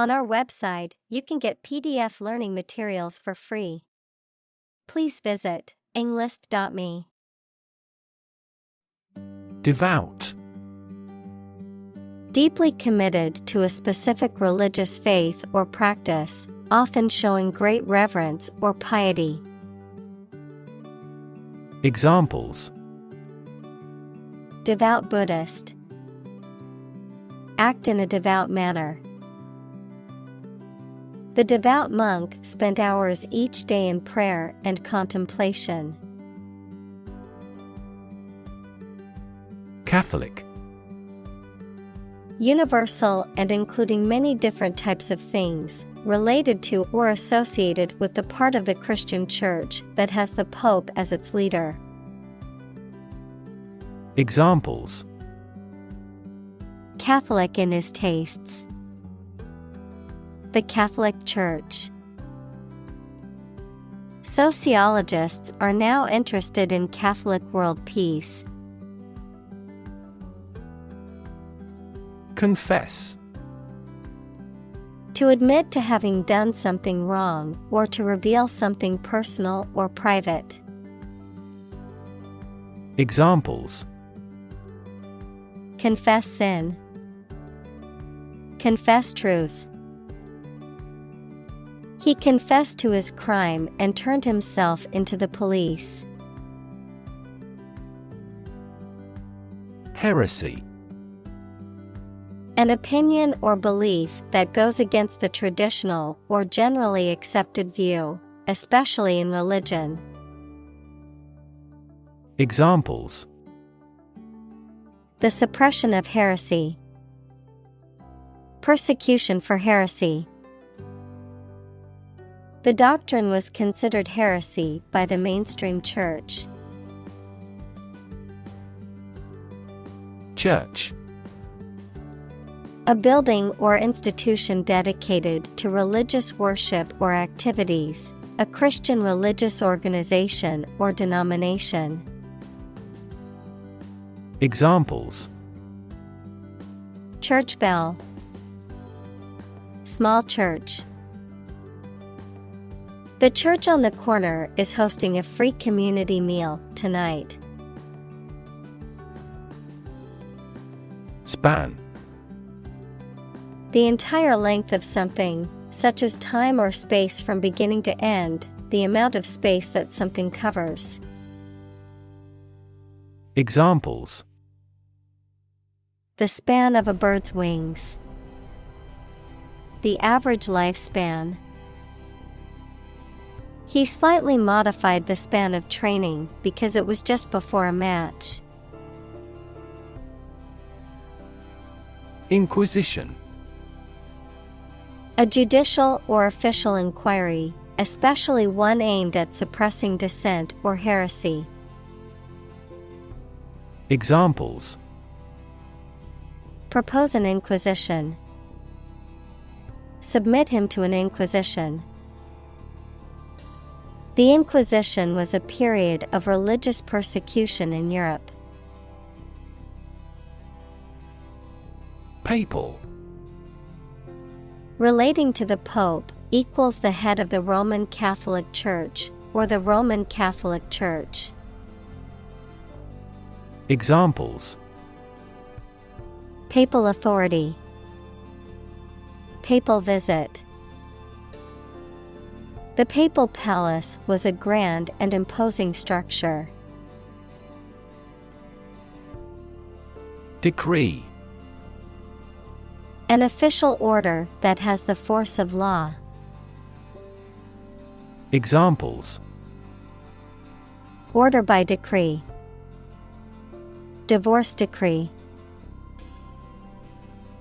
On our website, you can get PDF learning materials for free. Please visit englist.me. Devout. Deeply committed to a specific religious faith or practice, often showing great reverence or piety. Examples: Devout Buddhist. Act in a devout manner. The devout monk spent hours each day in prayer and contemplation. Catholic. Universal and including many different types of things, related to or associated with the part of the Christian Church that has the Pope as its leader. Examples: Catholic in his tastes. The Catholic Church. Sociologists are now interested in Catholic world peace. Confess. To admit to having done something wrong or to reveal something personal or private. Examples: Confess sin. Confess truth. He confessed to his crime and turned himself into the police. Heresy. An opinion or belief that goes against the traditional or generally accepted view, especially in religion. Examples: The suppression of heresy. Persecution for heresy. The doctrine was considered heresy by the mainstream church. Church. A building or institution dedicated to religious worship or activities, a Christian religious organization or denomination. Examples: Church bell. Small church. The church on the corner is hosting a free community meal tonight. Span. The entire length of something, such as time or space from beginning to end, the amount of space that something covers. Examples: The span of a bird's wings. The average lifespan. He slightly modified the span of training because it was just before a match. Inquisition. A judicial or official inquiry, especially one aimed at suppressing dissent or heresy. Examples: Propose an inquisition. Submit him to an inquisition. The Inquisition was a period of religious persecution in Europe. Papal. Relating to the Pope, equals the head of the Roman Catholic Church, or the Roman Catholic Church. Examples: Papal authority. Papal visit. The Papal Palace was a grand and imposing structure. Decree. An official order that has the force of law. Examples: Order by decree. Divorce decree.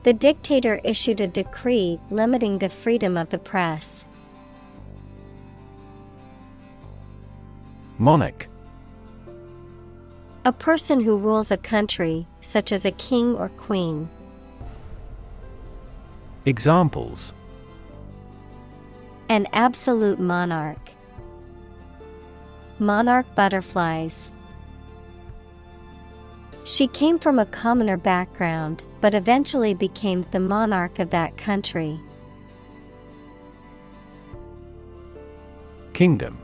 The dictator issued a decree limiting the freedom of the press. Monarch. A person who rules a country, such as a king or queen. Examples: An absolute monarch. Monarch butterflies. She came from a commoner background, but eventually became the monarch of that country. Kingdom.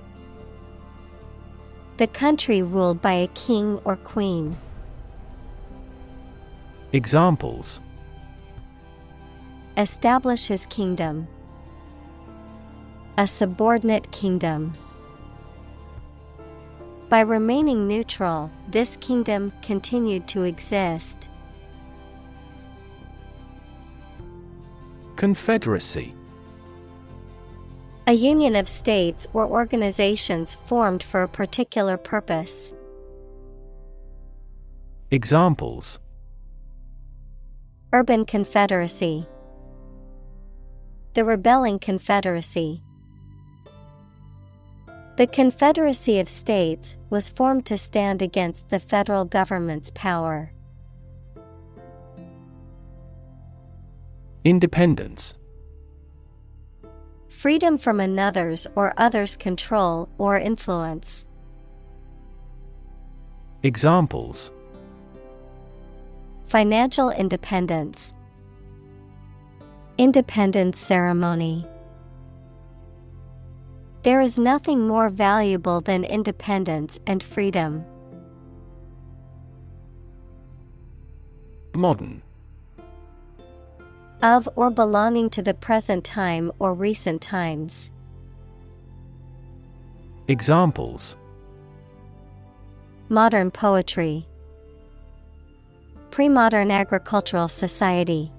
The country ruled by a king or queen. Examples: Establish his kingdom. A subordinate kingdom. By remaining neutral, this kingdom continued to exist. Confederacy. A union of states or organizations formed for a particular purpose. Examples: Urban confederacy. The rebelling confederacy. The Confederacy of States was formed to stand against the federal government's power. Independence. Freedom from another's or others' control or influence. Examples: Financial independence. Independence ceremony. There is nothing more valuable than independence and freedom. Modern. Of or belonging to the present time or recent times. Examples: Modern poetry. Pre-modern agricultural society.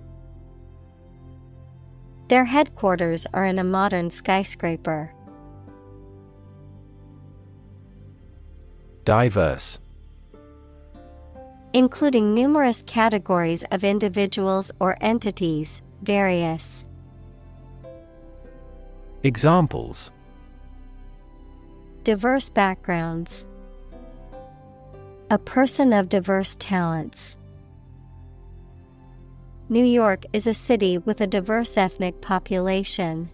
Their headquarters are in a modern skyscraper. Diverse. Including numerous categories of individuals or entities, various. Examples: Diverse backgrounds. A person of diverse talents. New York is a city with a diverse ethnic population.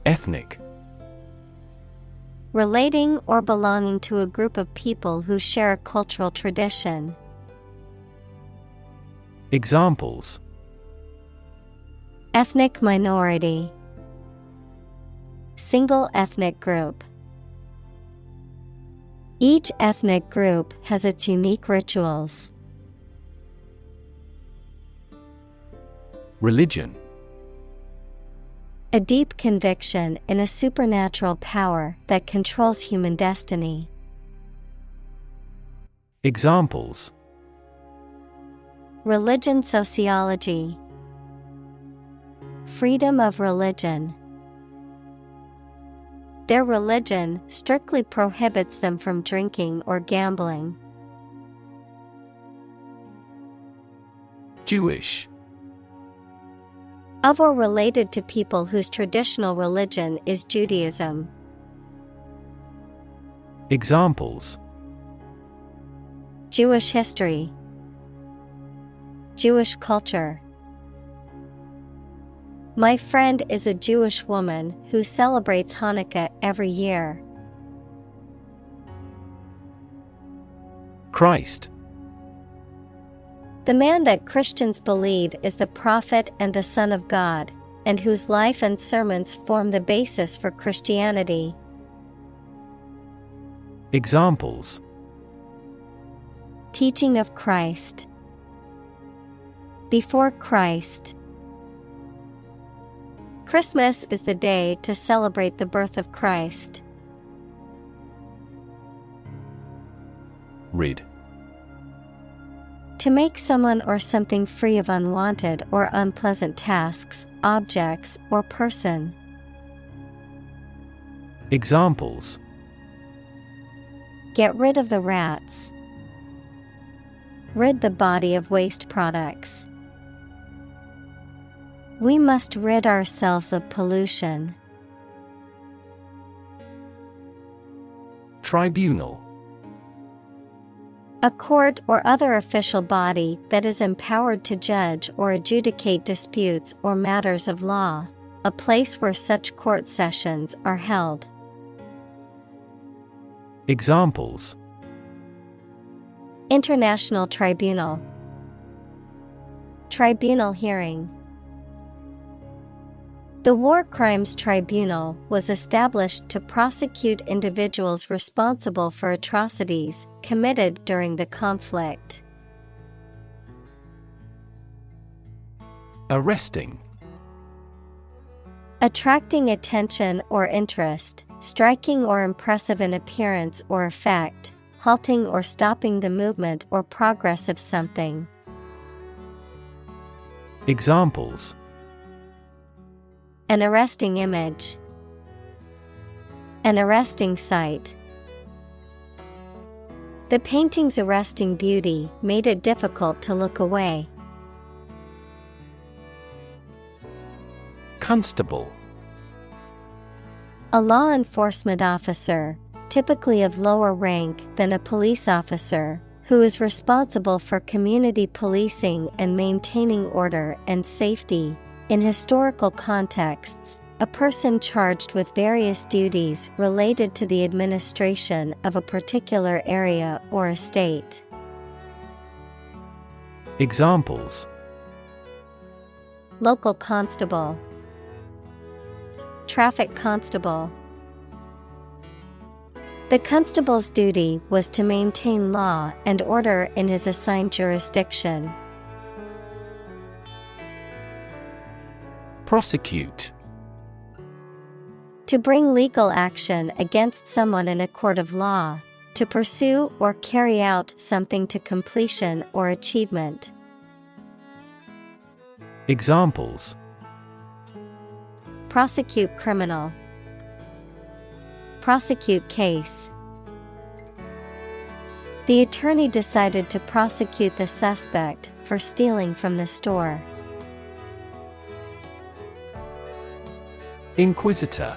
Ethnic. Relating or belonging to a group of people who share a cultural tradition. Examples: Ethnic minority. Single ethnic group. Each ethnic group has its unique rituals. Religion. A deep conviction in a supernatural power that controls human destiny. Examples: Religion sociology. Freedom of religion. Their religion strictly prohibits them from drinking or gambling. Jewish. Of or related to people whose traditional religion is Judaism. Examples: Jewish history. Jewish culture. My friend is a Jewish woman who celebrates Hanukkah every year. Christ. The man that Christians believe is the prophet and the Son of God, and whose life and sermons form the basis for Christianity. Examples: Teaching of Christ. Before Christ. Christmas is the day to celebrate the birth of Christ. Rid. To make someone or something free of unwanted or unpleasant tasks, objects, or person. Examples: Get rid of the rats. Rid the body of waste products. We must rid ourselves of pollution. Tribunal. A court or other official body that is empowered to judge or adjudicate disputes or matters of law, a place where such court sessions are held. Examples: International Tribunal. Tribunal hearing. The War Crimes Tribunal was established to prosecute individuals responsible for atrocities committed during the conflict. Arresting. Attracting attention or interest, striking or impressive in appearance or effect, halting or stopping the movement or progress of something. Examples: An arresting image. An arresting sight. The painting's arresting beauty made it difficult to look away. Constable. A law enforcement officer, typically of lower rank than a police officer, who is responsible for community policing and maintaining order and safety. In historical contexts, a person charged with various duties related to the administration of a particular area or estate. Examples: Local constable. Traffic constable. The constable's duty was to maintain law and order in his assigned jurisdiction. Prosecute. To bring legal action against someone in a court of law, to pursue or carry out something to completion or achievement. Examples: Prosecute criminal. Prosecute case. The attorney decided to prosecute the suspect for stealing from the store. Inquisitor.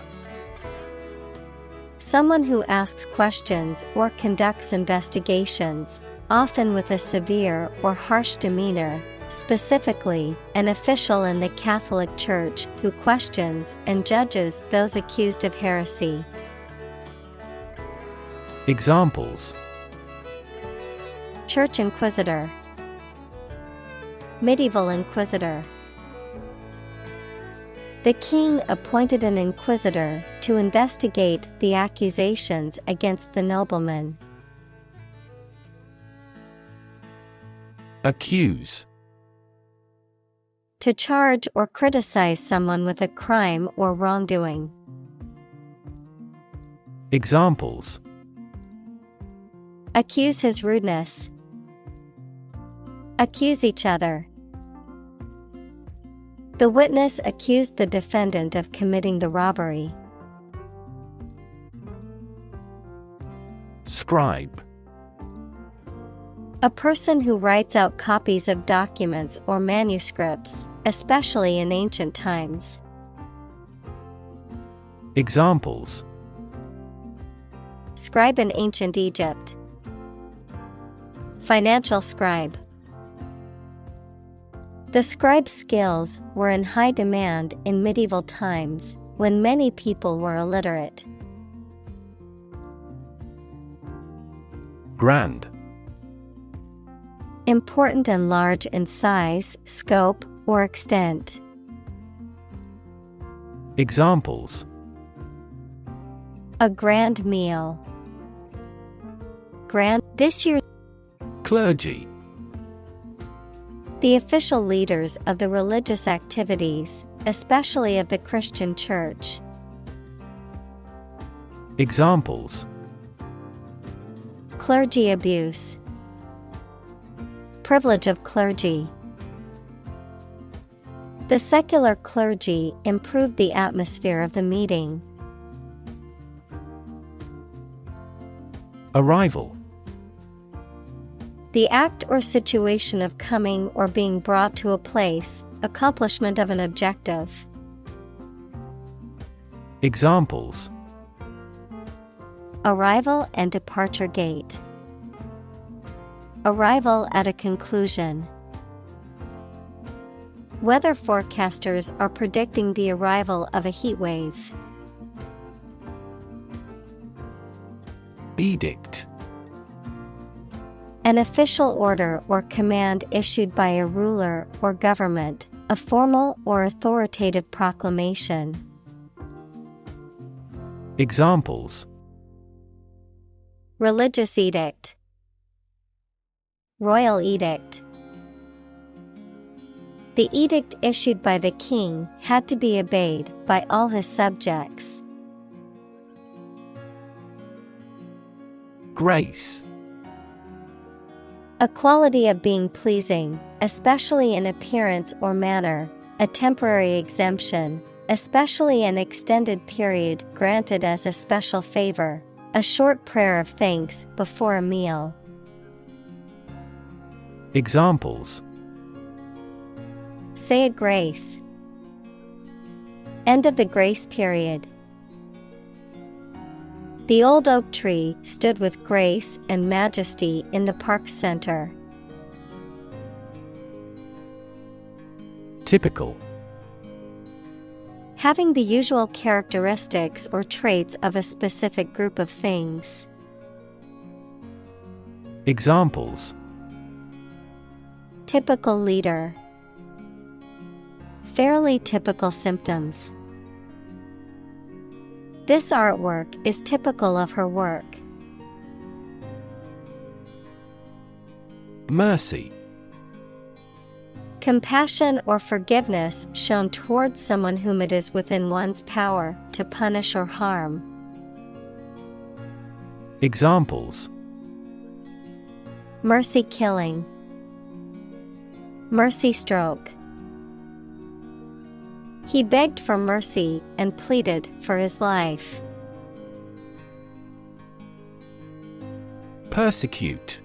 Someone who asks questions or conducts investigations, often with a severe or harsh demeanor, specifically an official in the Catholic Church who questions and judges those accused of heresy. Examples: Church inquisitor. Medieval inquisitor. The king appointed an inquisitor to investigate the accusations against the nobleman. Accuse. To charge or criticize someone with a crime or wrongdoing. Examples: Accuse his rudeness. Accuse each other. The witness accused the defendant of committing the robbery. Scribe. A person who writes out copies of documents or manuscripts, especially in ancient times. Examples: Scribe in ancient Egypt. Financial scribe. The scribe's skills were in high demand in medieval times, when many people were illiterate. Grand. Important and large in size, scope, or extent. Examples: A grand meal. This year. Clergy. The official leaders of the religious activities, especially of the Christian Church. Examples: Clergy abuse. Privilege of clergy. The secular clergy improved the atmosphere of the meeting. Arrival. The act or situation of coming or being brought to a place, accomplishment of an objective. Examples: Arrival and departure gate. Arrival at a conclusion. Weather forecasters are predicting the arrival of a heat wave. Edict. An official order or command issued by a ruler or government, a formal or authoritative proclamation. Examples: Religious edict, royal edict. The edict issued by the king had to be obeyed by all his subjects. Grace. A quality of being pleasing, especially in appearance or manner, a temporary exemption, especially an extended period granted as a special favor, a short prayer of thanks before a meal. Examples: Say a grace. End of the grace period. The old oak tree stood with grace and majesty in the park center. Typical. Having the usual characteristics or traits of a specific group of things. Examples: Typical leader. Fairly typical symptoms. This artwork is typical of her work. Mercy. Compassion or forgiveness shown towards someone whom it is within one's power to punish or harm. Examples: Mercy killing. Mercy stroke. He begged for mercy and pleaded for his life. Persecute.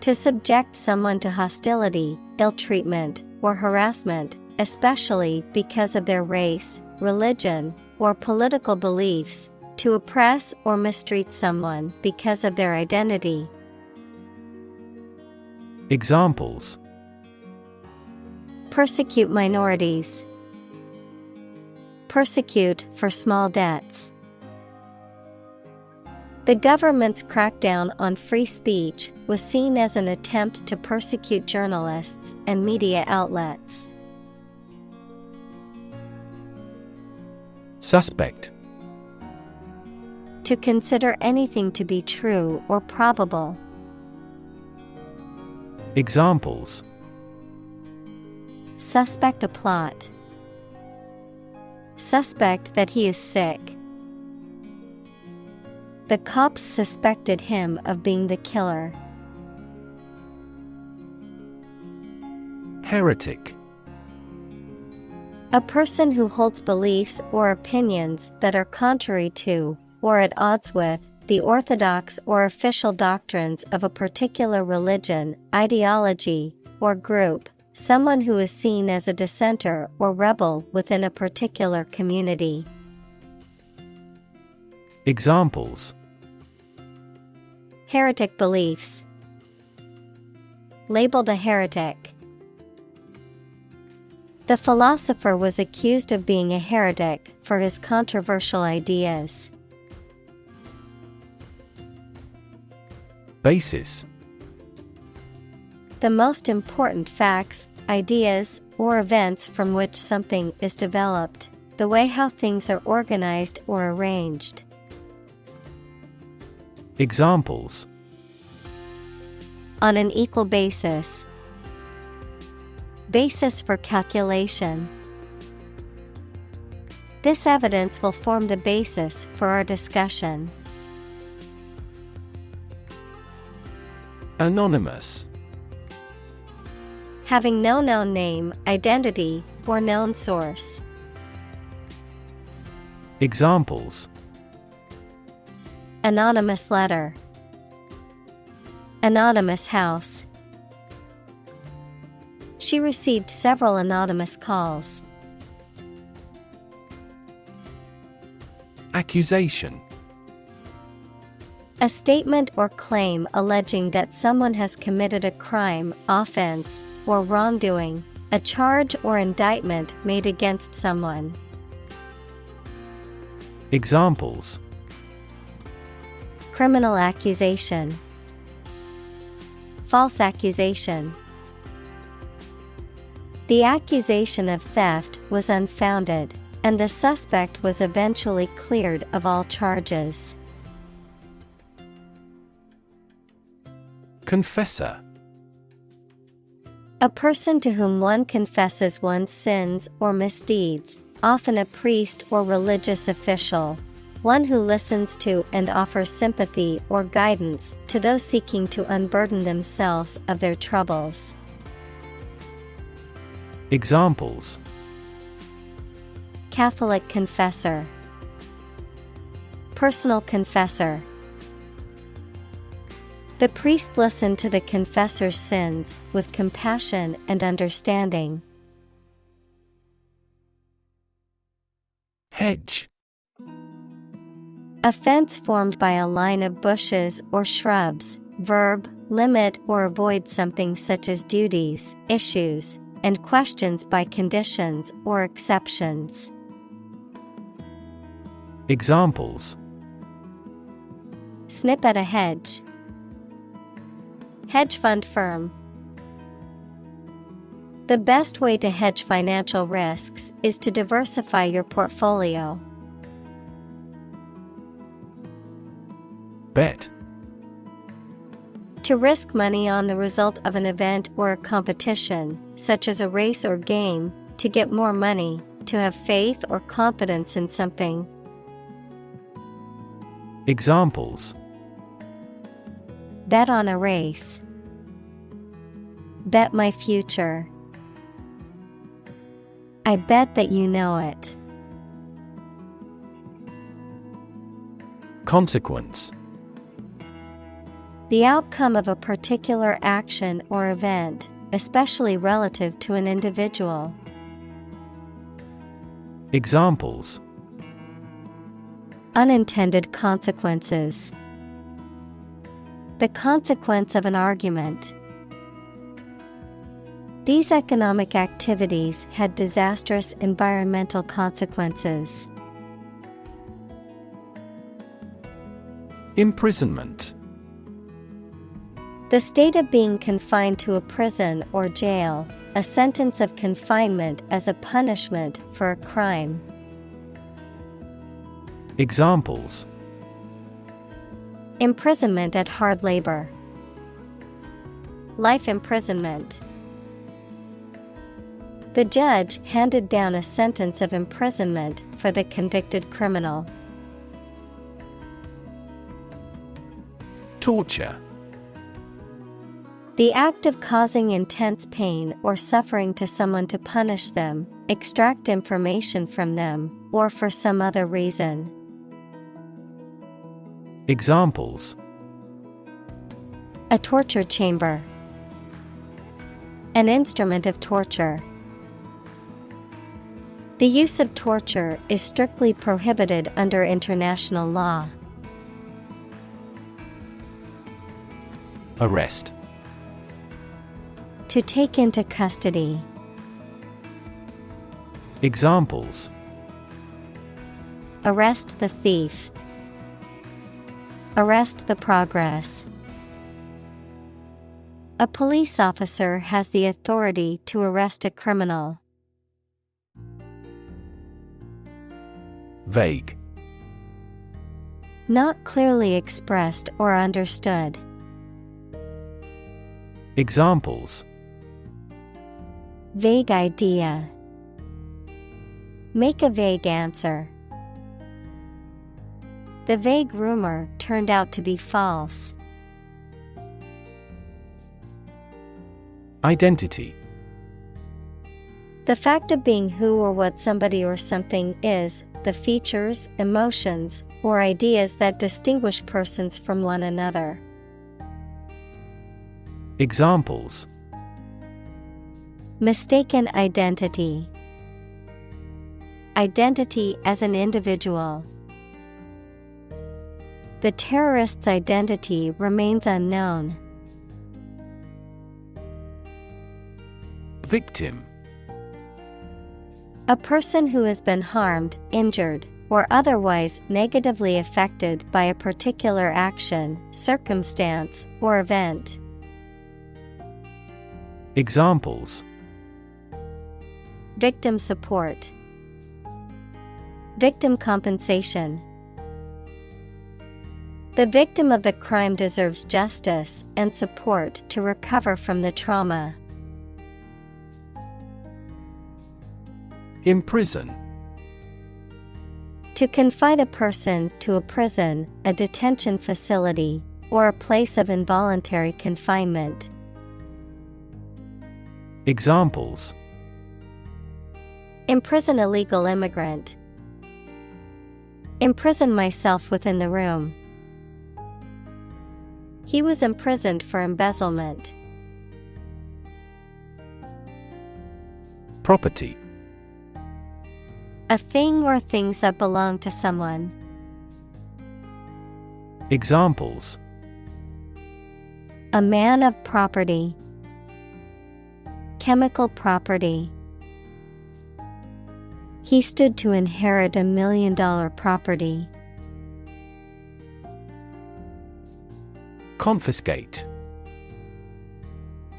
To subject someone to hostility, ill-treatment, or harassment, especially because of their race, religion, or political beliefs, to oppress or mistreat someone because of their identity. Examples: Persecute minorities. Persecute for small debts. The government's crackdown on free speech was seen as an attempt to persecute journalists and media outlets. Suspect. To consider anything to be true or probable. Examples: Suspect a plot. Suspect that he is sick. The cops suspected him of being the killer. Heretic. A person who holds beliefs or opinions that are contrary to, or at odds with, the orthodox or official doctrines of a particular religion, ideology, or group. Someone who is seen as a dissenter or rebel within a particular community. Examples: Heretic beliefs. Labeled a heretic. The philosopher was accused of being a heretic for his controversial ideas. Basis. The most important facts, ideas, or events from which something is developed, the way how things are organized or arranged. Examples: On an equal basis. Basis for calculation. This evidence will form the basis for our discussion. Anonymous. Having no known name, identity, or known source. Examples: Anonymous letter. Anonymous house. She received several anonymous calls. Accusation. A statement or claim alleging that someone has committed a crime, offense, or wrongdoing, a charge or indictment made against someone. Examples: Criminal accusation. False accusation. The accusation of theft was unfounded, and the suspect was eventually cleared of all charges. Confessor. A person to whom one confesses one's sins or misdeeds, often a priest or religious official. One who listens to and offers sympathy or guidance to those seeking to unburden themselves of their troubles. Examples: Catholic confessor, personal confessor. The priest listened to the confessor's sins with compassion and understanding. Hedge. A fence formed by a line of bushes or shrubs. Verb, limit or avoid something such as duties, issues, and questions by conditions or exceptions. Examples: Snip at a hedge. Hedge fund firm. The best way to hedge financial risks is to diversify your portfolio. Bet. To risk money on the result of an event or a competition, such as a race or game, to get more money, to have faith or confidence in something. Examples: Bet on a race. Bet my future. I bet that you know it. Consequence. The outcome of a particular action or event, especially relative to an individual. Examples: Unintended consequences. The consequence of an argument. These economic activities had disastrous environmental consequences. Imprisonment. The state of being confined to a prison or jail, a sentence of confinement as a punishment for a crime. Examples: Imprisonment at hard labor. Life imprisonment. The judge handed down a sentence of imprisonment for the convicted criminal. Torture. The act of causing intense pain or suffering to someone to punish them, extract information from them, or for some other reason. Examples: A torture chamber. An instrument of torture. The use of torture is strictly prohibited under international law. Arrest. To take into custody. Examples: Arrest the thief. Arrest the progress. A police officer has the authority to arrest a criminal. Vague. Not clearly expressed or understood. Examples: Vague idea. Make a vague answer. The vague rumor turned out to be false. Identity. The fact of being who or what somebody or something is, the features, emotions, or ideas that distinguish persons from one another. Examples: Mistaken identity. Identity as an individual. The terrorist's identity remains unknown. Victim. A person who has been harmed, injured, or otherwise negatively affected by a particular action, circumstance, or event. Examples: Victim support. Victim compensation. The victim of the crime deserves justice and support to recover from the trauma. Imprison. To confine a person to a prison, a detention facility, or a place of involuntary confinement. Examples: imprison illegal immigrant. Imprison myself within the room. He was imprisoned for embezzlement. Property. A thing or things that belong to someone. Examples: a man of property. Chemical property. He stood to inherit $1 million property. Confiscate.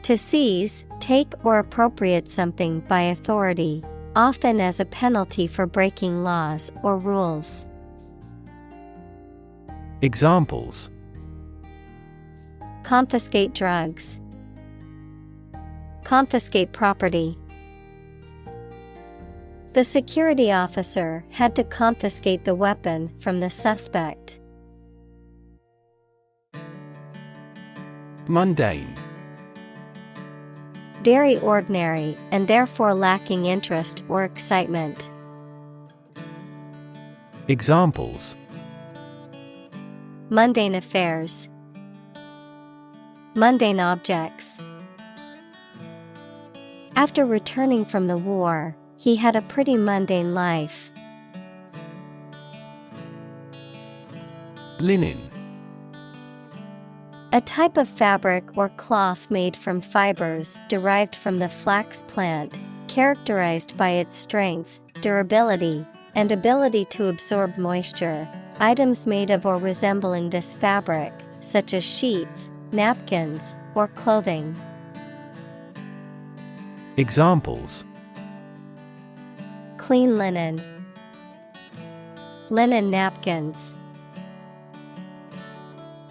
To seize, take or appropriate something by authority, often as a penalty for breaking laws or rules. Examples: confiscate drugs. Confiscate property. The security officer had to confiscate the weapon from the suspect. Mundane. Very ordinary and therefore lacking interest or excitement. Examples: mundane affairs. Mundane objects. After returning from the war, he had a pretty mundane life. Linen. A type of fabric or cloth made from fibers derived from the flax plant, characterized by its strength, durability, and ability to absorb moisture. Items made of or resembling this fabric, such as sheets, napkins, or clothing. Examples: clean linen. Linen napkins.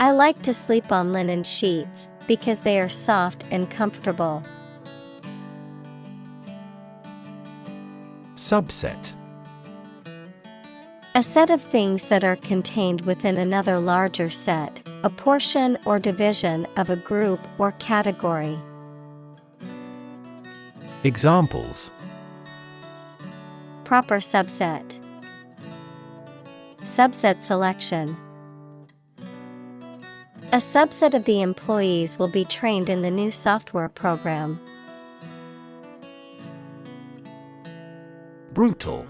I like to sleep on linen sheets because they are soft and comfortable. Subset. A set of things that are contained within another larger set, a portion or division of a group or category. Examples: proper subset. Subset selection. A subset of the employees will be trained in the new software program. Brutal.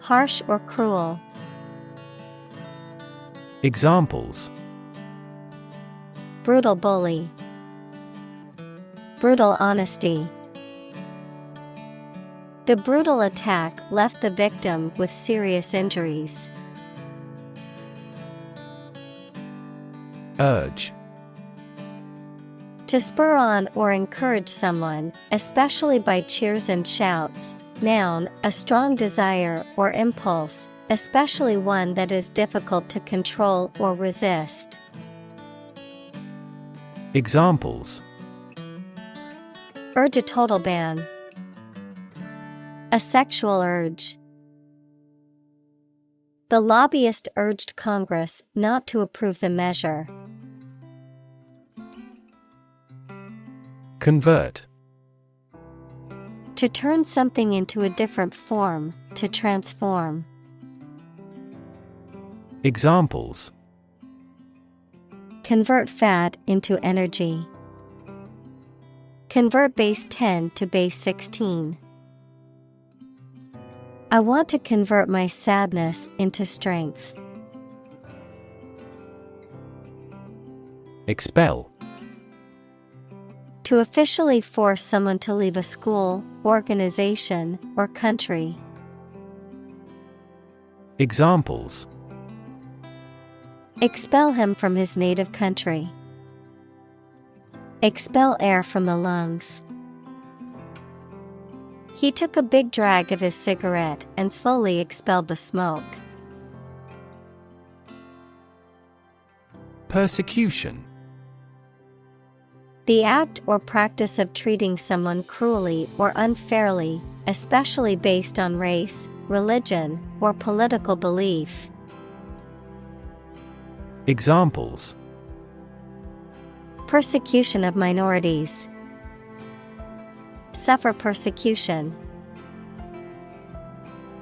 Harsh or cruel. Examples: brutal bully. Brutal honesty. The brutal attack left the victim with serious injuries. Urge. To spur on or encourage someone, especially by cheers and shouts. Noun, a strong desire or impulse, especially one that is difficult to control or resist. Examples: urge a total ban. A sexual urge. The lobbyist urged Congress not to approve the measure. Convert. To turn something into a different form, to transform. Examples: convert fat into energy. Convert base 10 to base 16. I want to convert my sadness into strength. Expel. To officially force someone to leave a school, organization, or country. Examples: expel him from his native country. Expel air from the lungs. He took a big drag of his cigarette and slowly expelled the smoke. Persecution. The act or practice of treating someone cruelly or unfairly, especially based on race, religion, or political belief. Examples: persecution of minorities, suffer persecution.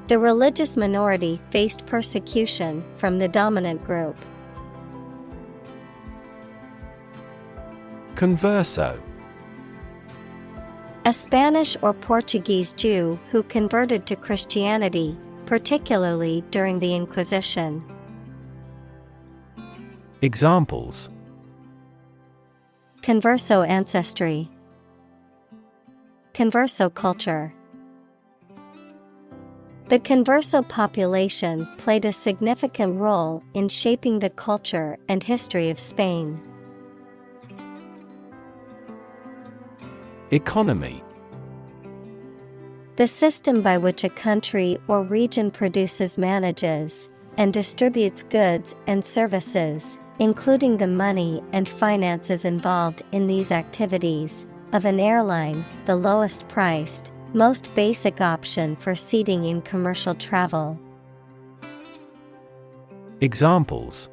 The religious minority faced persecution from the dominant group. Converso. A Spanish or Portuguese Jew who converted to Christianity, particularly during the Inquisition. Examples: Converso ancestry, Converso culture. The Converso population played a significant role in shaping the culture and history of Spain. Economy. The system by which a country or region produces, manages, and distributes goods and services, including the money and finances involved in these activities, of an airline, the lowest priced, most basic option for seating in commercial travel. Examples: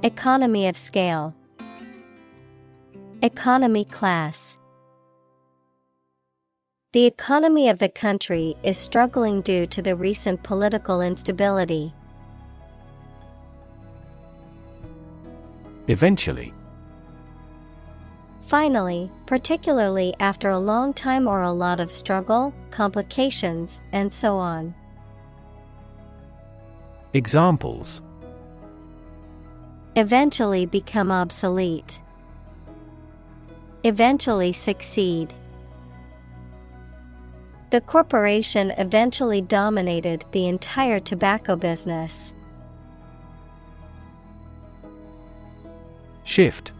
Economy of scale, economy class. The economy of the country is struggling due to the recent political instability. Eventually. Finally, particularly after a long time or a lot of struggle, complications, and so on. Examples: Eventually become obsolete. Eventually succeed. The corporation eventually dominated the entire tobacco business. Shift.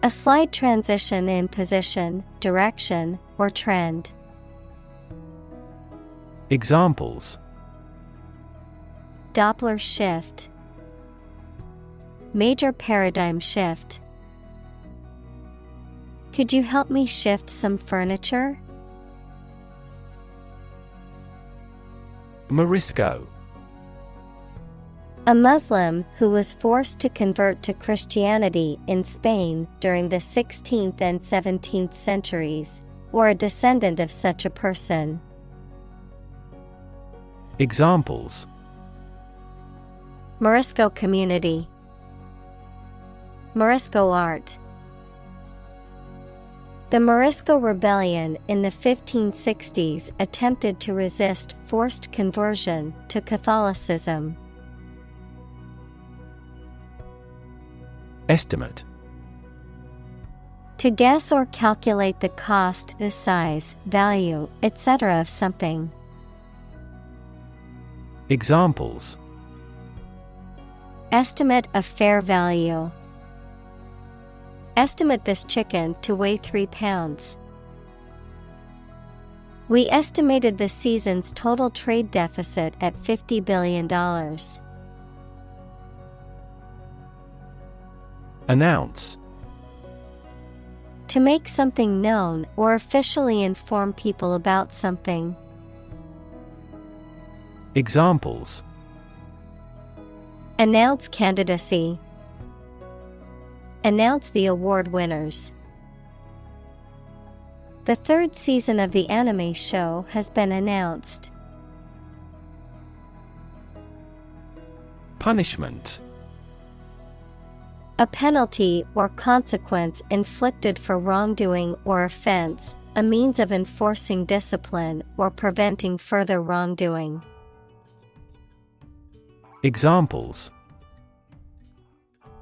A slight transition in position, direction, or trend. Examples: Doppler shift. Major paradigm shift. Could you help me shift some furniture? Morisco. A Muslim who was forced to convert to Christianity in Spain during the 16th and 17th centuries, or a descendant of such a person. Examples: Morisco community, Morisco art. The Morisco Rebellion in the 1560s attempted to resist forced conversion to Catholicism. Estimate. To guess or calculate the cost, the size, value, etc. of something. Examples: Estimate of fair value. Estimate this chicken to weigh 3 pounds. We estimated the season's total trade deficit at $50 billion. Announce. To make something known or officially inform people about something. Examples: Announce candidacy. Announce the award winners. The 3rd season of the anime show has been announced. Punishment. A penalty or consequence inflicted for wrongdoing or offense, a means of enforcing discipline or preventing further wrongdoing. Examples: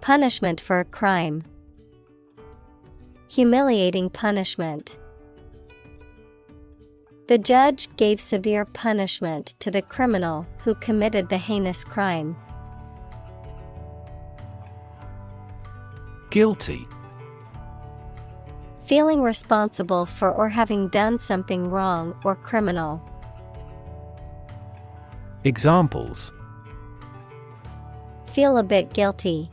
Punishment for a crime. Humiliating punishment. The judge gave severe punishment to the criminal who committed the heinous crime. Guilty. Feeling responsible for or having done something wrong or criminal. Examples: Feel a bit guilty.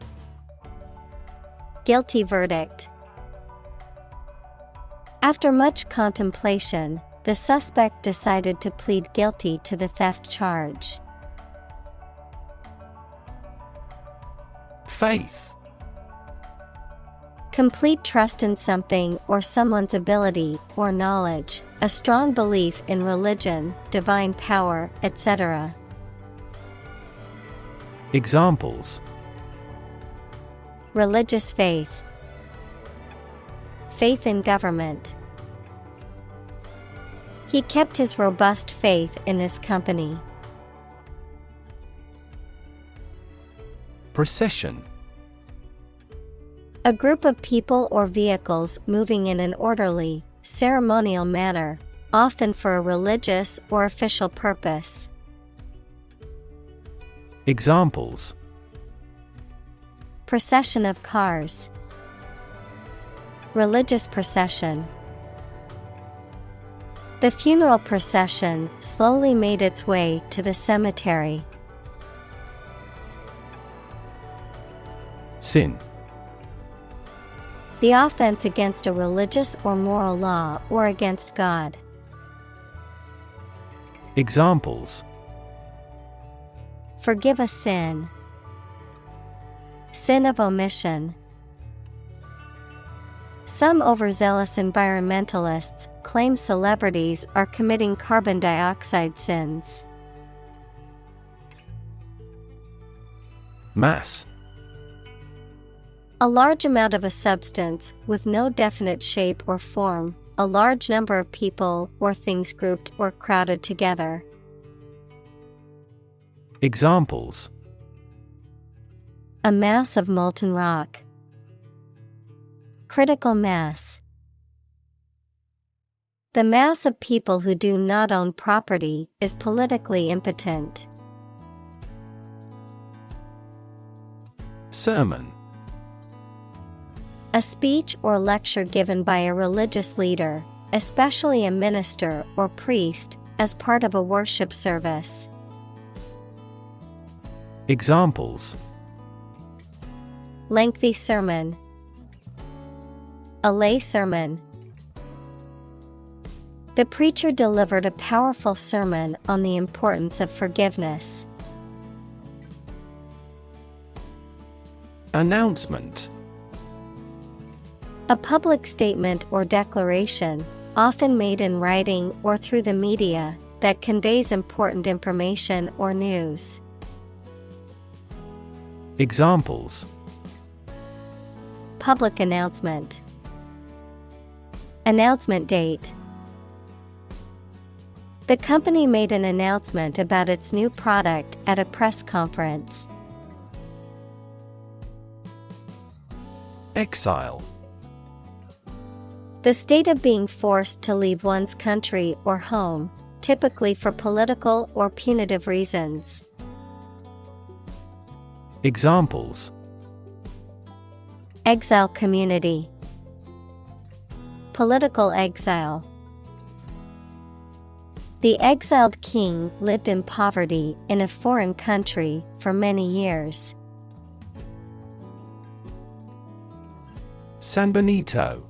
Guilty verdict. After much contemplation, the suspect decided to plead guilty to the theft charge. Faith. Complete trust in something or someone's ability or knowledge, a strong belief in religion, divine power, etc. Examples: Religious faith. Faith in government. He kept his robust faith in his company. Procession. A group of people or vehicles moving in an orderly, ceremonial manner, often for a religious or official purpose. Examples: Procession of cars. Religious procession. The funeral procession slowly made its way to the cemetery. Sin. The offense against a religious or moral law or against God. Examples: Forgive a sin. Sin of omission. Some overzealous environmentalists claim celebrities are committing carbon dioxide sins. Mass. A large amount of a substance with no definite shape or form, a large number of people or things grouped or crowded together. Examples: A mass of molten rock. Critical mass. The mass of people who do not own property is politically impotent. Sermon. A speech or lecture given by a religious leader, especially a minister or priest, as part of a worship service. Examples: Lengthy sermon. A lay sermon. The preacher delivered a powerful sermon on the importance of forgiveness. Announcement. A public statement or declaration, often made in writing or through the media, that conveys important information or news. Examples: Public announcement. Announcement date. The company made an announcement about its new product at a press conference. Exile. The state of being forced to leave one's country or home, typically for political or punitive reasons. Examples: Exile community. Political exile. The exiled king lived in poverty in a foreign country for many years. San Benito.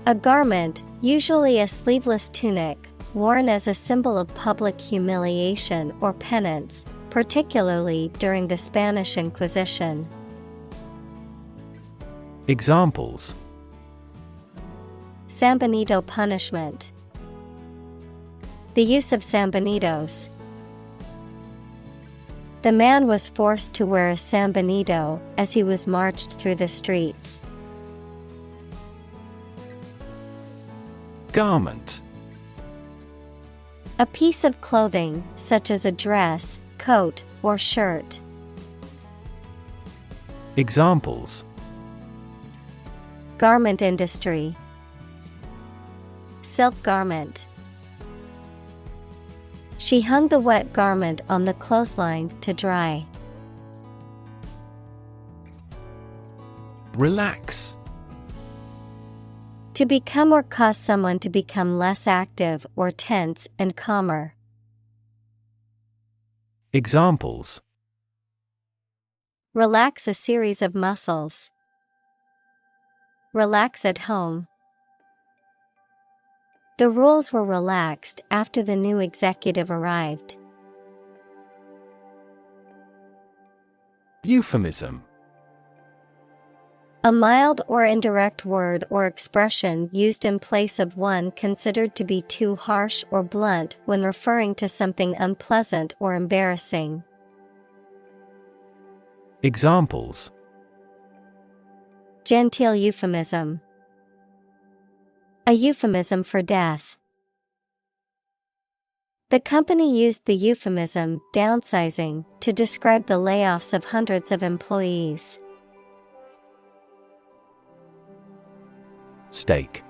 A garment, usually a sleeveless tunic, worn as a symbol of public humiliation or penance, particularly during the Spanish Inquisition. Examples: San Benito punishment. The use of sanbenitos. The man was forced to wear a sanbenito as he was marched through the streets. Garment. A piece of clothing, such as a dress, coat, or shirt. Examples: Garment industry. Silk garment. She hung the wet garment on the clothesline to dry. Relax. To become or cause someone to become less active or tense and calmer. Examples: Relax a series of muscles. Relax at home. The rules were relaxed after the new executive arrived. Euphemism: A mild or indirect word or expression used in place of one considered to be too harsh or blunt when referring to something unpleasant or embarrassing. Examples: Genteel euphemism. A euphemism for death. The company used the euphemism downsizing to describe the layoffs of hundreds of employees. Stake: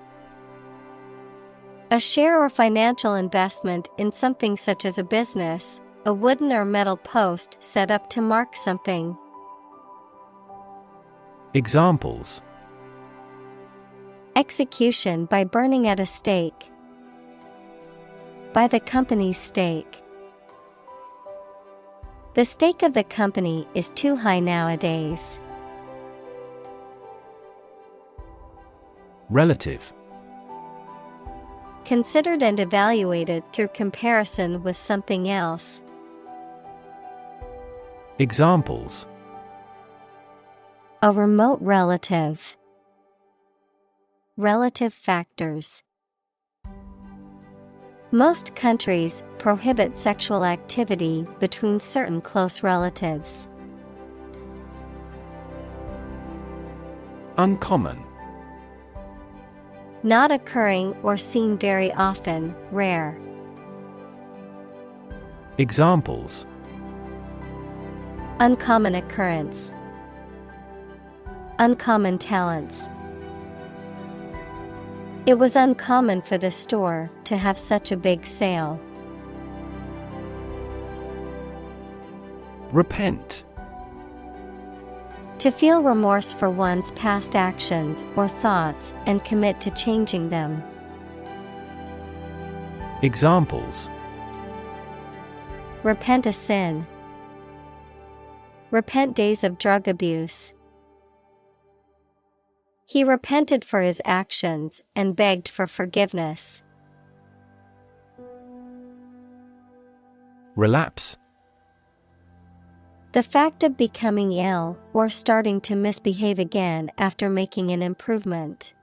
A share or financial investment in something such as a business, a wooden or metal post set up to mark something. Examples: Execution by burning at a stake. By the company's stake. The stake of the company is too high nowadays. Relative: Considered and evaluated through comparison with something else. Examples: A remote relative. Relative factors. Most countries prohibit sexual activity between certain close relatives. Uncommon: Not occurring or seen very often, rare. Examples: Uncommon occurrence. Uncommon talents. It was uncommon for the store to have such a big sale. Repent: To feel remorse for one's past actions or thoughts and commit to changing them. Examples: Repent a sin. Repent days of drug abuse. He repented for his actions and begged for forgiveness. Relapse: The fact of becoming ill or starting to misbehave again after making an improvement.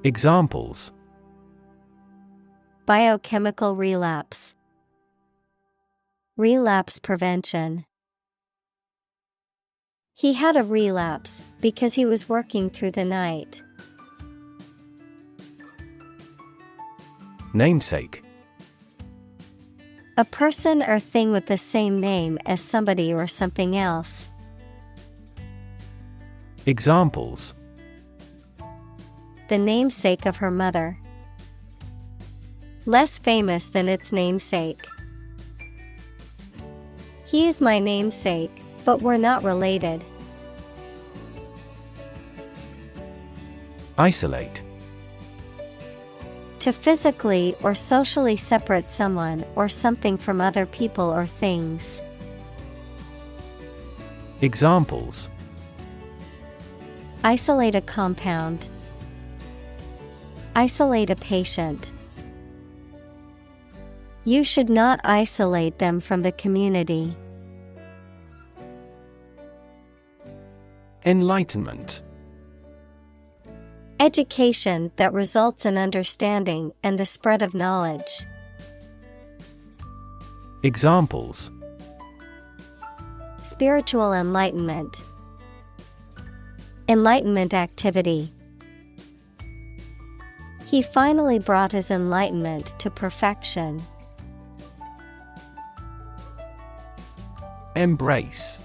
Examples: Biochemical relapse. Relapse prevention. He had a relapse because he was working through the night. Namesake: A person or thing with the same name as somebody or something else. Examples: The namesake of her mother. Less famous than its namesake. He is my namesake, but we're not related. Isolate: To physically or socially separate someone or something from other people or things. Examples: Isolate a compound. Isolate a patient. You should not isolate them from the community. Enlightenment: Education that results in understanding and the spread of knowledge. Examples: Spiritual enlightenment. Enlightenment activity. He finally brought his enlightenment to perfection. Embrace: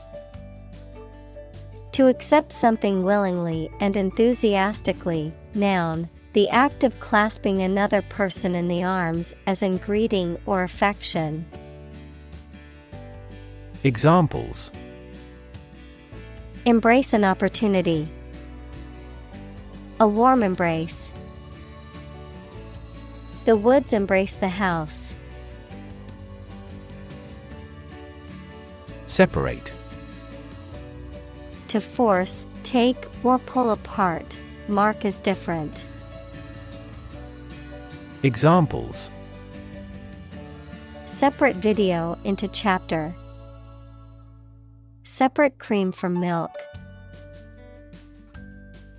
To accept something willingly and enthusiastically. Noun, the act of clasping another person in the arms as in greeting or affection. Examples: Embrace an opportunity. A warm embrace. The woods embrace the house. Separate. To force, take, or pull apart, mark as different. Examples: separate video into chapter. Separate cream from milk.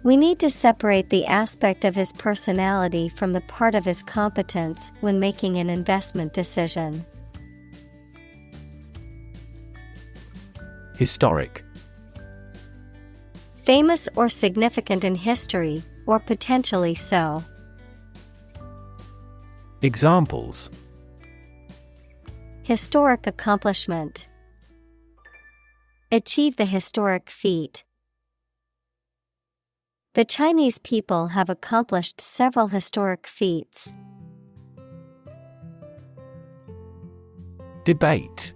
We need to separate the aspect of his personality from the part of his competence when making an investment decision. Historic. Famous or significant in history, or potentially so. Examples: historic accomplishment. Achieve the historic feat. The Chinese people have accomplished several historic feats. Debate.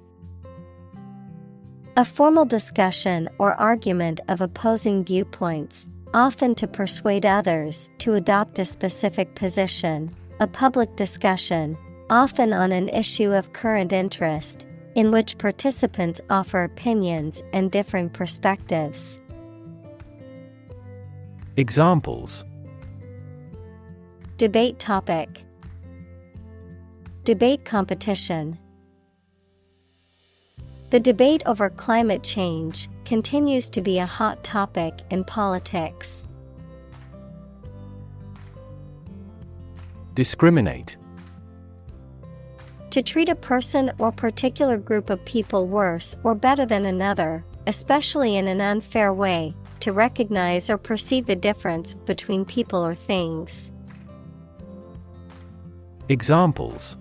A formal discussion or argument of opposing viewpoints, often to persuade others to adopt a specific position. A public discussion, often on an issue of current interest, in which participants offer opinions and differing perspectives. Examples: debate topic. Debate competition. The debate over climate change continues to be a hot topic in politics. Discriminate. To treat a person or particular group of people worse or better than another, especially in an unfair way, to recognize or perceive the difference between people or things. Examples: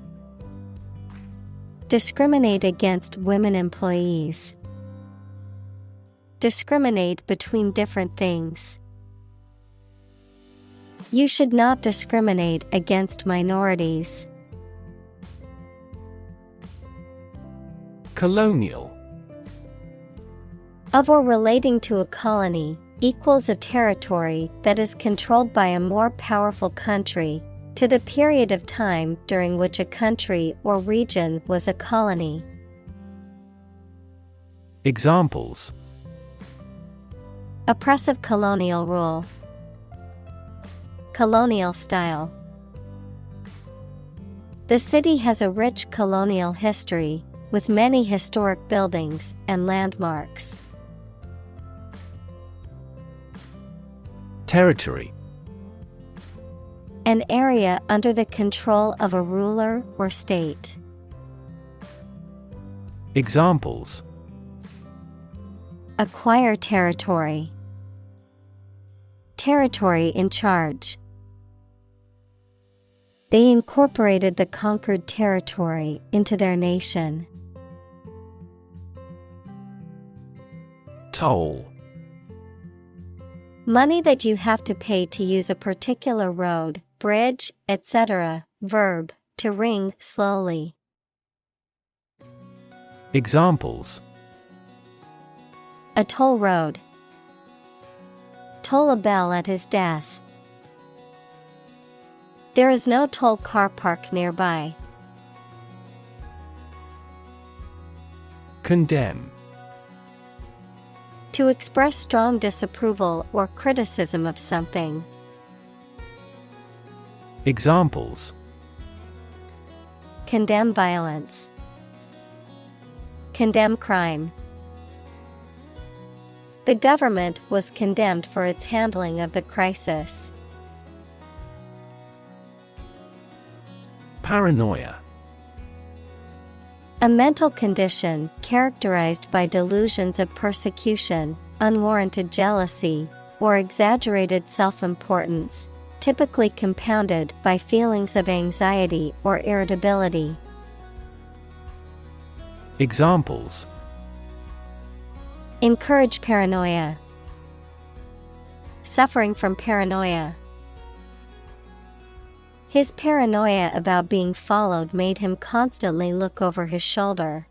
discriminate against women employees. Discriminate between different things. You should not discriminate against minorities. Colonial. Of or relating to a colony, equals a territory that is controlled by a more powerful country, to the period of time during which a country or region was a colony. Examples: oppressive colonial rule. Colonial style. The city has a rich colonial history, with many historic buildings and landmarks. Territory. An area under the control of a ruler or state. Examples: acquire territory. Territory in charge. They incorporated the conquered territory into their nation. Toll. Money that you have to pay to use a particular road, bridge, etc. Verb, to ring slowly. Examples: a toll road. Toll a bell at his death. There is no toll car park nearby. Condemn. To express strong disapproval or criticism of something. Examples: condemn violence. Condemn crime. The government was condemned for its handling of the crisis. Paranoia. A mental condition characterized by delusions of persecution, unwarranted jealousy, or exaggerated self-importance, typically compounded by feelings of anxiety or irritability. Examples: encourage paranoia. Suffering from paranoia. His paranoia about being followed made him constantly look over his shoulder.